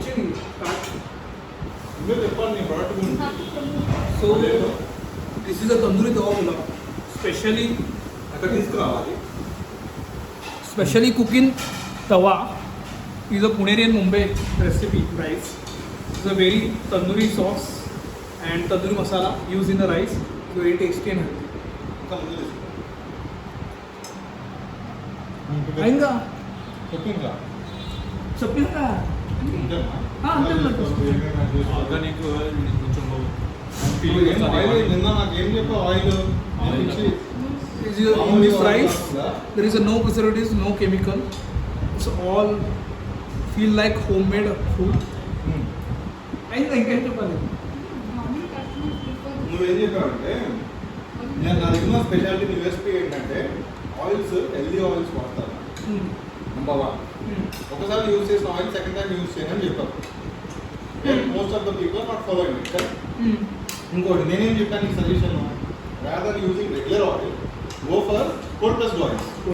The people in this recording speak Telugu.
వచ్చింది చెప్పాలి నీ ప్రోడక్ట్ గురించి. So this is a tandoori tawa pulao especially అక్కడ తీసుకురావాలి. Especially cooking tawa is a Punerian Mumbai recipe rice. It's a very tandoori sauce and tandoori masala used in the rice. It's very tasty and healthy. ఇంకా ముందు తీసుకో. Ainga చెప్పిందా? చెప్పినా ఆర్గానిక్ కొంచెం నిన్న నాకు ఏం చెప్పావు oil in this rice there is a no preservatives, no chemical. It's all feel like homemade food. Ainga ఇంకా చెప్పాలి. నువ్వేం చెప్పావంటే నేను నా దగ్గర స్పెషాలిటీ యూఎస్పీ ఏంటంటే ఆయిల్స్ హెల్దీ ఆయిల్స్ వాడతాను. నెంబర్ 1 ఒకసారి యూజ్ చేసిన ఆయిల్ సెకండ్ టైం యూజ్ చేయని చెప్పారు. Most of the people not following it. ఇంకోటి నేనేం చెప్పాను ఈ suggestion, rather using regular oil go for cold pressed oils.